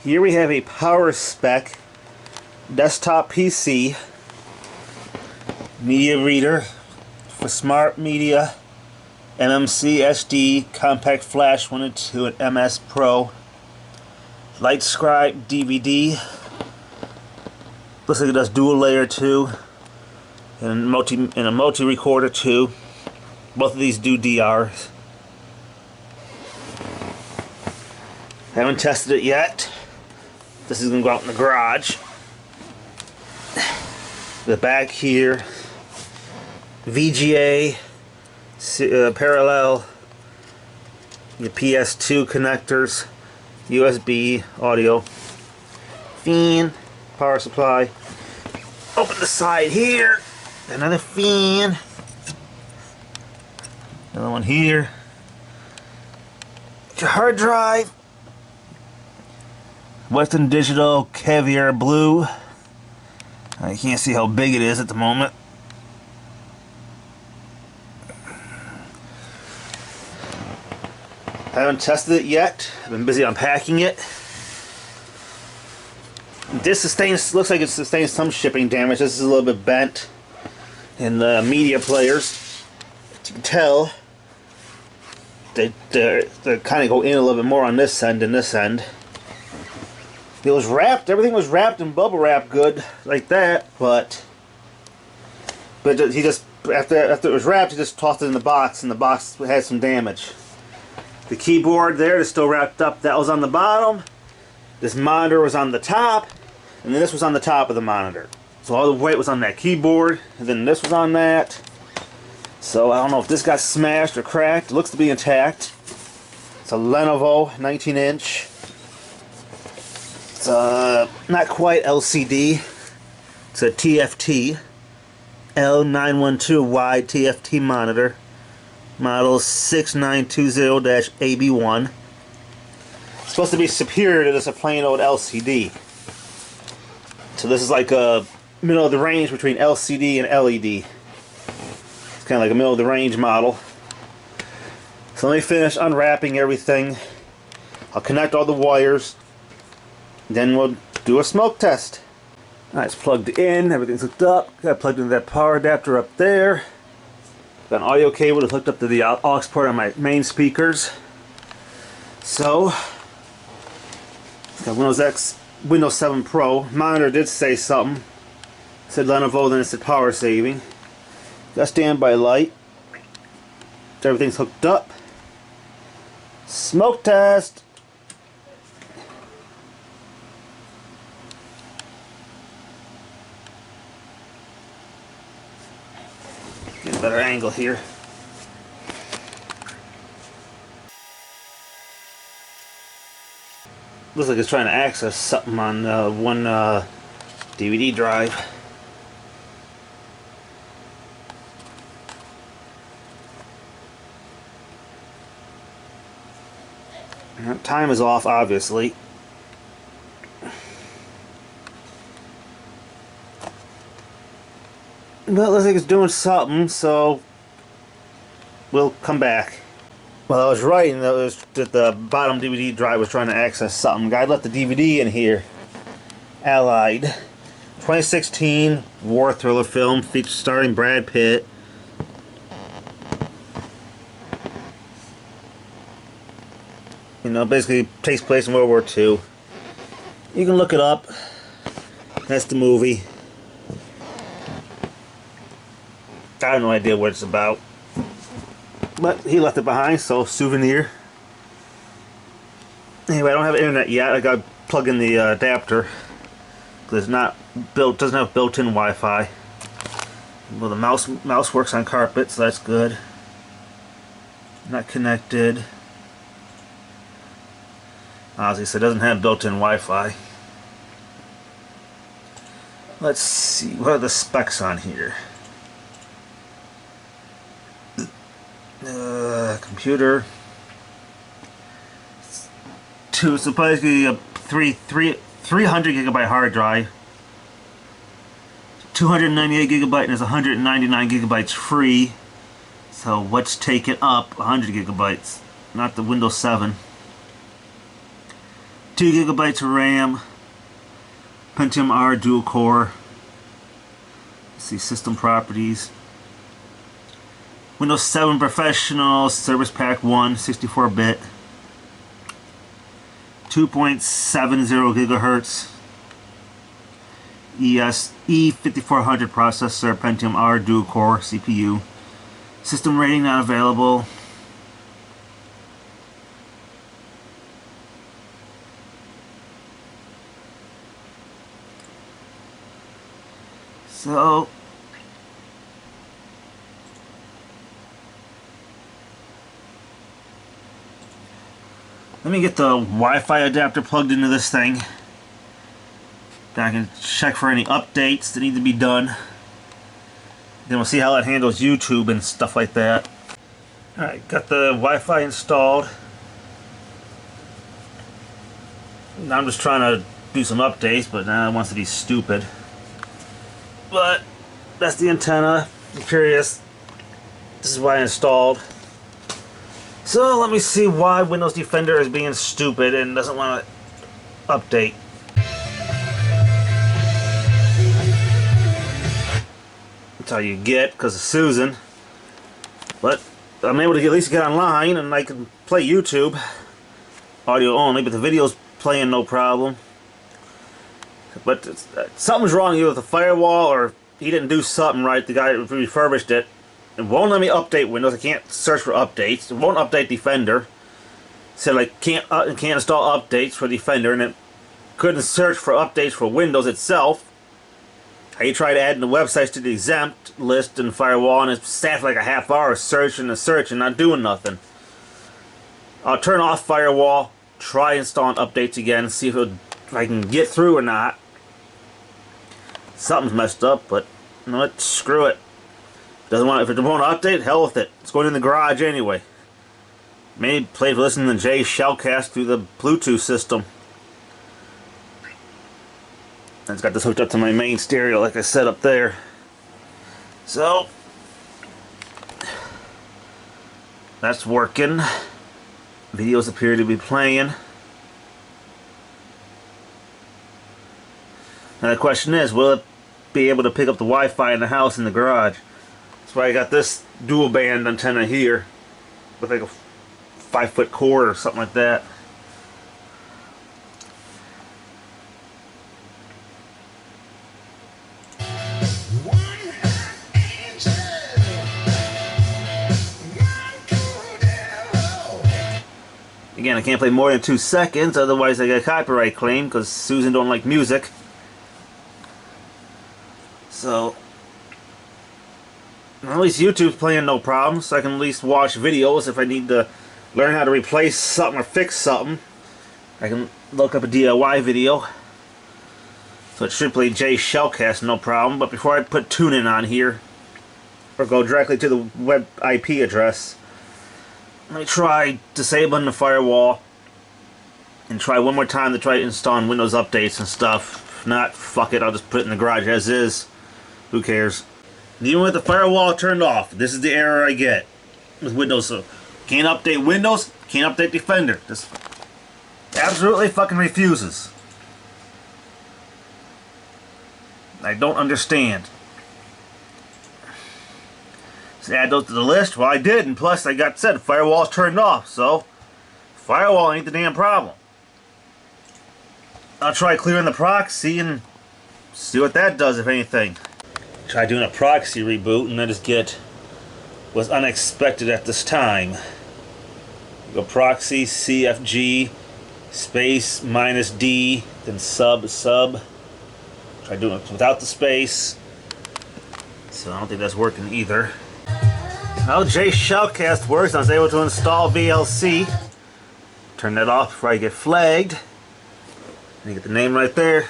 Here we have a Powerspec desktop PC media reader for smart media, MMC, SD, compact flash 1 and 2, and MS Pro. Light scribe DVD. Looks like it does dual layer too, and a multi recorder too. Both of these do DRs. Haven't tested it yet. This is gonna go out in the garage. The back here, VGA, parallel, your PS2 connectors, USB, audio, fan, power supply. Open the side here, another fan, another one here. Your hard drive, Western Digital Caviar Blue. I can't see how big it is at the moment. I haven't tested it yet. I've been busy unpacking it. This looks like it sustained some shipping damage. This is a little bit bent in the media players. As you can tell, they kind of go in a little bit more on this end than this end. It was wrapped. Everything was wrapped in bubble wrap, good like that. But he just after it was wrapped, he just tossed it in the box, and the box had some damage. The keyboard there is still wrapped up. That was on the bottom. This monitor was on the top, and then this was on the top of the monitor. So all the weight was on that keyboard, and then this was on that. So I don't know if this got smashed or cracked. It looks to be intact. It's a Lenovo 19-inch. It's not quite LCD. It's a TFT L912 wide TFT monitor. Model 6920-AB1. It's supposed to be superior to just a plain old LCD. So this is like a middle of the range between LCD and LED. It's kind of like a middle of the range model. So let me finish unwrapping everything. I'll connect all the wires. Then we'll do a smoke test. Alright, it's plugged in. Everything's hooked up. Got it plugged into that power adapter up there. Got an audio cable that's hooked up to the aux port on my main speakers. So, got Windows 7 Pro. Monitor did say something. It said Lenovo, then it said power saving. Got standby light. Everything's hooked up. Smoke test. Get a better angle here. Looks like it's trying to access something on one DVD drive. Time is off, obviously. Well, it looks like it's doing something, so we'll come back. Well, I was right, and that the bottom DVD drive was trying to access something. Guy left the DVD in here. Allied. 2016 war thriller film starring Brad Pitt. You know, basically takes place in World War II. You can look it up. That's the movie. I have no idea what it's about. But he left it behind, so souvenir. Anyway, I don't have internet yet. I got to plug in the adapter. Because it's doesn't have built-in Wi-Fi. Well, the mouse works on carpet, so that's good. Not connected. Obviously, it doesn't have built-in Wi-Fi. Let's see, what are the specs on here? Computer. So basically a 300 gigabyte hard drive. 298 gigabyte, and there's 199 gigabytes free. So what's taken up 100 gigabytes? Not the Windows 7. 2 gigabytes of RAM, Pentium R dual core. Let's see, system properties. Windows 7 Professional, Service Pack 1, 64-bit. 2.70 gigahertz. E5400 processor, Pentium R dual core CPU. System rating not available. So let me get the Wi-Fi adapter plugged into this thing. Then I can check for any updates that need to be done. Then we'll see how it handles YouTube and stuff like that. Alright, got the Wi-Fi installed. Now I'm just trying to do some updates, but now it wants to be stupid. But that's the antenna. I'm curious. This is why I installed. So let me see why Windows Defender is being stupid and doesn't want to update. That's how you get, because of Susan. But I'm able to at least get online and I can play YouTube. Audio only, but the video's playing no problem. But something's wrong either with the firewall, or he didn't do something right, the guy that refurbished it. It won't let me update Windows. I can't search for updates. It won't update Defender. It said like can't install updates for Defender, and it couldn't search for updates for Windows itself. I tried adding the websites to the exempt list in Firewall, and it sat for like a half hour searching and searching, not doing nothing. I'll turn off Firewall, try installing updates again, see if I can get through or not. Something's messed up, but you know what? Screw it. If it won't update, hell with it. It's going in the garage anyway. Maybe play for listening to Jay's Shellcast through the Bluetooth system. And it's got this hooked up to my main stereo, like I said up there. So that's working. Videos appear to be playing. Now the question is, will it be able to pick up the Wi-Fi in the house in the garage? That's why I got this dual band antenna here with like a 5-foot cord or something like that. Again, I can't play more than 2 seconds, otherwise I get a copyright claim because Susan don't like music. So at least YouTube's playing no problem, so I can at least watch videos if I need to learn how to replace something or fix something. I can look up a DIY video. So it should play Jay's Shellcast, no problem. But before I put TuneIn on here, or go directly to the web IP address, let me try disabling the firewall and try one more time to try installing Windows updates and stuff. If not, fuck it, I'll just put it in the garage as is. Who cares? And even with the firewall turned off, this is the error I get with Windows. So can't update Windows, can't update Defender. Just absolutely fucking refuses. I don't understand. So add those to the list? Well, I did, and plus I got said firewall's turned off, so firewall ain't the damn problem. I'll try clearing the proxy and see what that does, if anything. Try doing a proxy reboot, and I just get was unexpected at this time. Go proxy CFG space -D, then sub. Try doing it without the space. So I don't think that's working either. Well, Jay's Shellcast works. I was able to install VLC. Turn that off before I get flagged. You get the name right there.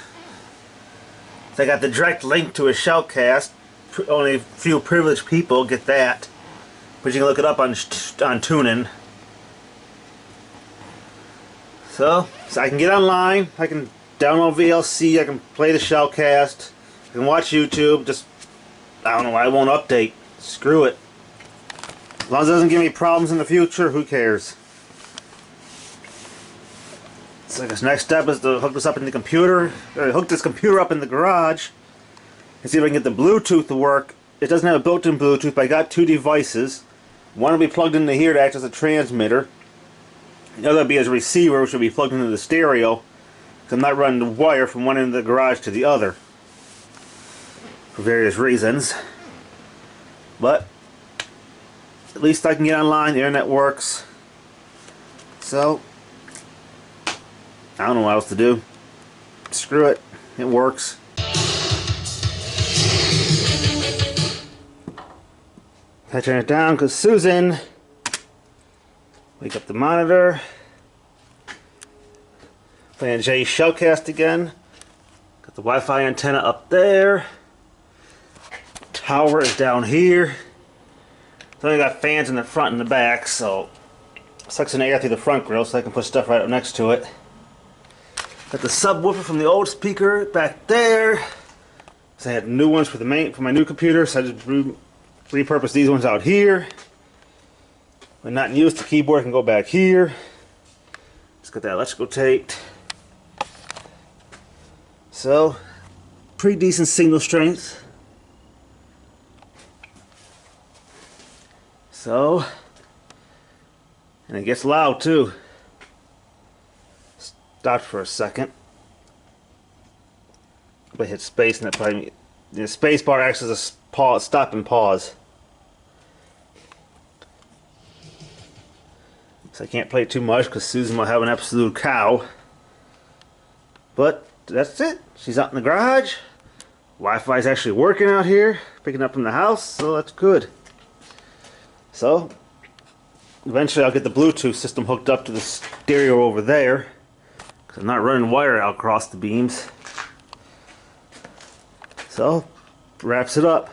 So I got the direct link to a Shellcast. Only a few privileged people get that, but you can look it up on TuneIn. So I can get online. I can download VLC. I can play the Shellcast. I can watch YouTube. Just I don't know why it won't update. Screw it. As long as it doesn't give me problems in the future, who cares? So I guess next step is to hook this up in the computer, or hook this computer up in the garage, and see if I can get the Bluetooth to work. It doesn't have a built-in Bluetooth, but I got two devices. One will be plugged into here to act as a transmitter. The other will be as a receiver, which will be plugged into the stereo. Because I'm not running the wire from one end of the garage to the other, for various reasons. But at least I can get online, the internet works. So I don't know what else to do. Screw it, it works. I turn it down because Susan, wake up the monitor, playing Jay's Shellcast again. Got the Wi-Fi antenna up there. Tower is down here. So I got fans in the front and the back, so it sucks in the air through the front grill so I can put stuff right up next to it. Got the subwoofer from the old speaker back there. So I had new ones for my new computer, so I just repurposed these ones out here. When not in use, the keyboard can go back here. Let's get that electrical taped. So, pretty decent signal strength. So, and it gets loud too. Stopped for a second. But I hit space and that probably, the space bar acts as a pause, stop and pause. So I can't play too much because Susan will have an absolute cow. But that's it. She's out in the garage. Wi-Fi is actually working out here, picking up from the house, so that's good. So eventually I'll get the Bluetooth system hooked up to the stereo over there, because I'm not running wire out across the beams. So wraps it up.